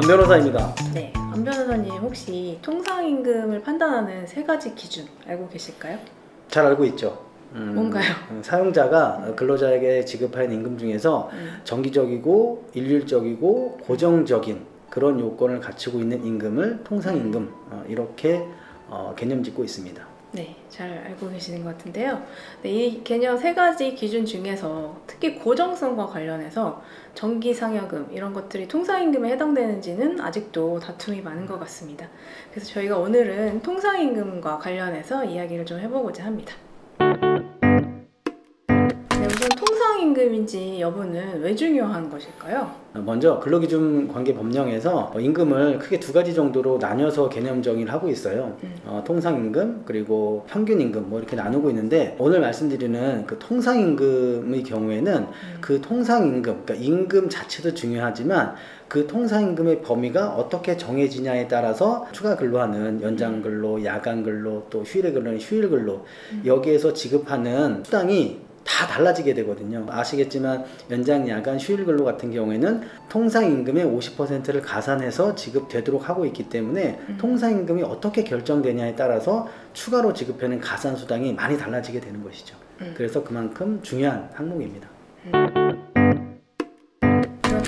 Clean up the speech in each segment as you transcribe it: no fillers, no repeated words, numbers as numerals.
변호사입니다. 네, 안 변호사님 혹시 통상임금을 판단하는 세 가지 기준 알고 계실까요? 잘 알고 있죠. 뭔가요? 사용자가 근로자에게 지급하는 임금 중에서 정기적이고 일률적이고 고정적인 그런 요건을 갖추고 있는 임금을 통상임금 이렇게 개념 짓고 있습니다. 네, 잘 알고 계시는 것 같은데요. 네, 이 개념 세 가지 기준 중에서 특히 고정성과 관련해서 정기상여금 이런 것들이 통상임금에 해당되는지는 아직도 다툼이 많은 것 같습니다. 그래서 저희가 오늘은 통상임금과 관련해서 이야기를 좀 해보고자 합니다. 네, 우선 통상임금인지 여부는 왜 중요한 것일까요? 먼저 근로기준관계법령에서 임금을 크게 두 가지 정도로 나뉘어서 개념 정의를 하고 있어요. 통상임금 그리고 평균임금 뭐 이렇게 나누고 있는데, 오늘 말씀드리는 그 통상임금의 경우에는 그 통상임금, 그러니까 임금 자체도 중요하지만 그 통상임금의 범위가 어떻게 정해지냐에 따라서 추가 근로하는 연장근로, 야간근로, 또 휴일의 근로는 휴일근로, 여기에서 지급하는 수당이 다 달라지게 되거든요. 아시겠지만 연장, 야간, 휴일 근로 같은 경우에는 통상임금의 50%를 가산해서 지급되도록 하고 있기 때문에 통상임금이 어떻게 결정되냐에 따라서 추가로 지급하는 가산수당이 많이 달라지게 되는 것이죠. 그래서 그만큼 중요한 항목입니다.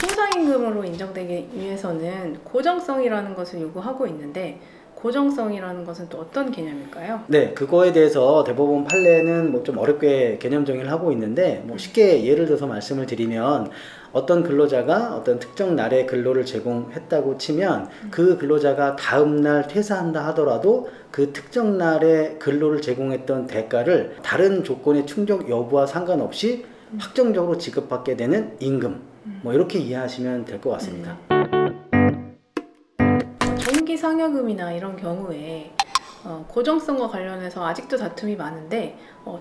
통상임금으로 인정되기 위해서는 고정성이라는 것을 요구하고 있는데, 고정성이라는 것은 또 어떤 개념일까요? 네, 그거에 대해서 대법원 판례는 뭐 좀 어렵게 개념 정의를 하고 있는데, 뭐 쉽게 예를 들어서 말씀을 드리면, 어떤 근로자가 어떤 특정 날에 근로를 제공했다고 치면 그 근로자가 다음 날 퇴사한다 하더라도 그 특정 날에 근로를 제공했던 대가를 다른 조건의 충족 여부와 상관없이 확정적으로 지급받게 되는 임금, 뭐 이렇게 이해하시면 될 것 같습니다. 정기상여금이나 이런 경우에 고정성과 관련해서 아직도 다툼이 많은데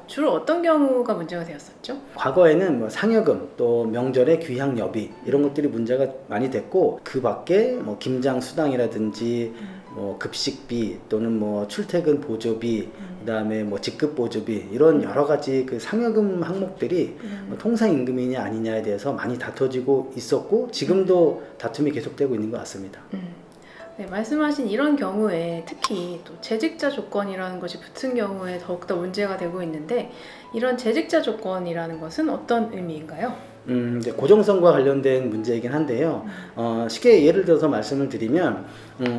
주로 어떤 경우가 문제가 되었었죠? 과거에는 뭐 상여금, 또 명절의 귀향여비 이런 것들이 문제가 많이 됐고, 그 밖에 뭐 김장수당이라든지 뭐 급식비 또는 뭐 출퇴근 보조비, 그다음에 뭐 직급 보조비, 이런 여러 가지 그 상여금 항목들이 뭐 통상임금이냐 아니냐에 대해서 많이 다퉈지고 있었고, 지금도 다툼이 계속되고 있는 것 같습니다. 네, 말씀하신 이런 경우에 특히 또 재직자 조건이라는 것이 붙은 경우에 더욱더 문제가 되고 있는데, 이런 재직자 조건이라는 것은 어떤 의미인가요? 이제 고정성과 관련된 문제이긴 한데요. 쉽게 예를 들어서 말씀을 드리면,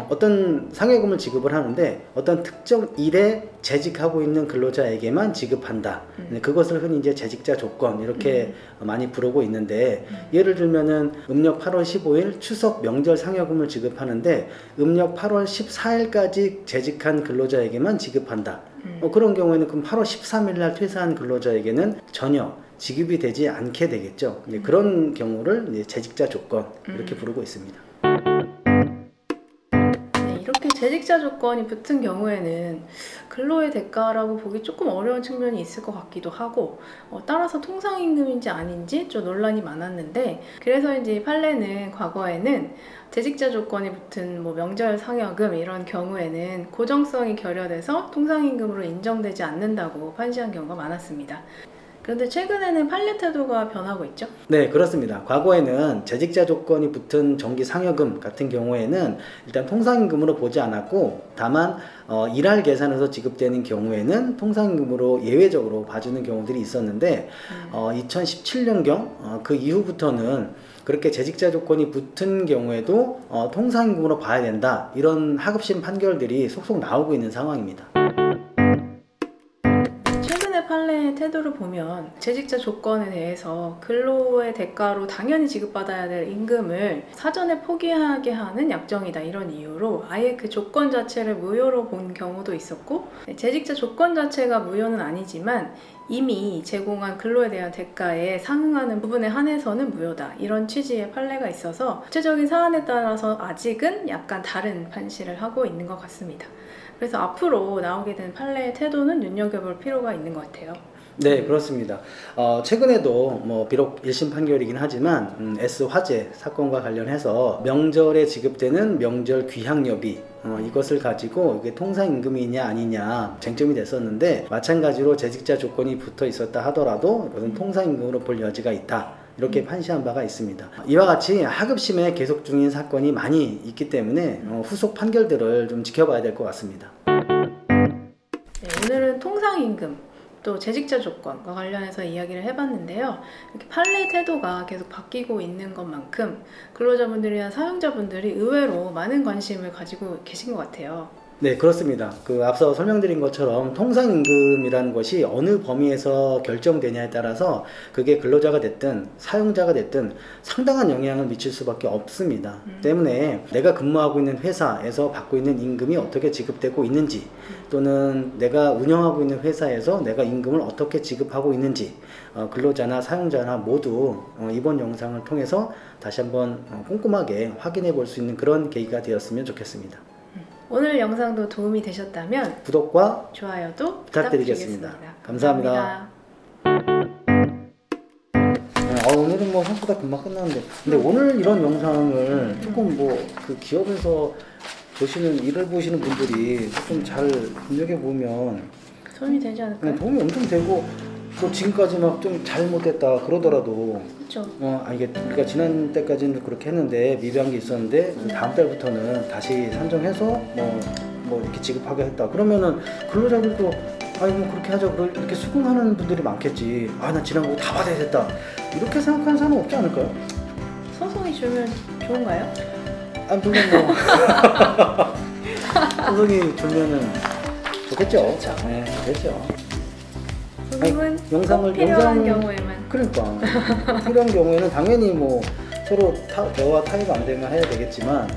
어떤 상여금을 지급을 하는데 어떤 특정 일에 재직하고 있는 근로자에게만 지급한다. 그것을 흔히 이제 재직자 조건 이렇게 많이 부르고 있는데, 예를 들면은 음력 8월 15일 추석 명절 상여금을 지급하는데 음력 8월 14일까지 재직한 근로자에게만 지급한다. 그런 경우에는 그럼 8월 13일 날 퇴사한 근로자에게는 전혀 지급이 되지 않게 되겠죠. 그런 경우를 이제 재직자 조건 이렇게 부르고 있습니다. 네, 이렇게 재직자 조건이 붙은 경우에는 근로의 대가라고 보기 조금 어려운 측면이 있을 것 같기도 하고, 따라서 통상임금인지 아닌지 좀 논란이 많았는데, 그래서 이제 판례는 과거에는 재직자 조건이 붙은 뭐 명절 상여금 이런 경우에는 고정성이 결여돼서 통상임금으로 인정되지 않는다고 판시한 경우가 많았습니다. 그런데 최근에는 판례 태도가 변하고 있죠? 네, 그렇습니다. 과거에는 재직자 조건이 붙은 정기 상여금 같은 경우에는 일단 통상임금으로 보지 않았고, 다만 일할 계산에서 지급되는 경우에는 통상임금으로 예외적으로 봐주는 경우들이 있었는데, 2017년경 그 이후부터는 그렇게 재직자 조건이 붙은 경우에도 통상임금으로 봐야 된다, 이런 하급심 판결들이 속속 나오고 있는 상황입니다. 판례의 태도를 보면 재직자 조건에 대해서 근로의 대가로 당연히 지급받아야 될 임금을 사전에 포기하게 하는 약정이다, 이런 이유로 아예 그 조건 자체를 무효로 본 경우도 있었고, 재직자 조건 자체가 무효는 아니지만 이미 제공한 근로에 대한 대가에 상응하는 부분에 한해서는 무효다, 이런 취지의 판례가 있어서 구체적인 사안에 따라서 아직은 약간 다른 판시를 하고 있는 것 같습니다. 그래서 앞으로 나오게 된 판례의 태도는 눈여겨볼 필요가 있는 것 같아요. 네, 그렇습니다. 최근에도 뭐 비록 1심 판결이긴 하지만 S화재 사건과 관련해서 명절에 지급되는 명절 귀향여비, 이것을 가지고 이게 통상임금이냐 아니냐 쟁점이 됐었는데, 마찬가지로 재직자 조건이 붙어 있었다 하더라도 이것은 통상임금으로 볼 여지가 있다, 이렇게 판시한 바가 있습니다. 이와 같이 하급심에 계속 중인 사건이 많이 있기 때문에 후속 판결들을 좀 지켜봐야 될 것 같습니다. 네, 오늘은 통상임금 또 재직자 조건과 관련해서 이야기를 해봤는데요. 이렇게 판례 태도가 계속 바뀌고 있는 것만큼 근로자분들이나 사용자분들이 의외로 많은 관심을 가지고 계신 것 같아요. 네, 그렇습니다. 앞서 설명드린 것처럼 통상임금이라는 것이 어느 범위에서 결정되냐에 따라서 그게 근로자가 됐든 사용자가 됐든 상당한 영향을 미칠 수밖에 없습니다. 때문에 내가 근무하고 있는 회사에서 받고 있는 임금이 어떻게 지급되고 있는지, 또는 내가 운영하고 있는 회사에서 내가 임금을 어떻게 지급하고 있는지 근로자나 사용자나 모두 이번 영상을 통해서 다시 한번 꼼꼼하게 확인해 볼 수 있는 그런 계기가 되었으면 좋겠습니다. 오늘 영상도 도움이 되셨다면 구독과 좋아요도 부탁드리겠습니다. 감사합니다. 오늘은 뭐 생각보다 금방 끝났는데, 근데 오늘 이런 영상을 조금 그 기업에서 일을 보시는 분들이 조금 잘 눈여겨보면 도움이 되지 않을까요? 도움이 엄청 되고, 또 지금까지 막 좀 잘못됐다 그러더라도 그렇죠. 이게 우리가 지난 때까지는 그렇게 했는데 미비한 게 있었는데 다음 달부터는 다시 산정해서 뭐 이렇게 지급하게 했다 그러면은 근로자들도 뭐 그렇게 하자 이렇게 수긍하는 분들이 많겠지. 나 지난 거 다 받아야 됐다 이렇게 생각하는 사람은 없지 않을까요? 소송이 주면 좋은가요? 물론 뭐 소송이 주면은 좋겠죠. 그렇죠. 네, 좋겠죠. 소송은 영상을 필요한 경우에만. 그러니까 필요한 경우에는 당연히 뭐 서로 대화 타협 안 되면 해야 되겠지만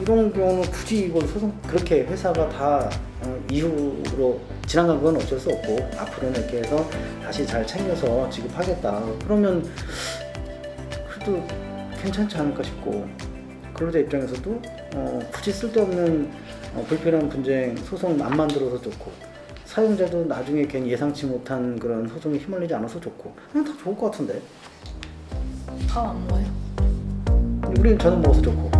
이런 경우는 굳이 이걸 소송 그렇게 회사가 다 이후로 지나간 건 어쩔 수 없고 앞으로는 이렇게 해서 다시 잘 챙겨서 지급하겠다 그러면 그래도 괜찮지 않을까 싶고, 근로자 입장에서도 굳이 쓸데없는 불필요한 분쟁 소송 안 만들어서 좋고, 사용자도 나중에 괜히 예상치 못한 그런 소송에 휘말리지 않아서 좋고, 그냥 다 좋을 것 같은데. 밥 안 먹어요? 저는 먹어서 좋고.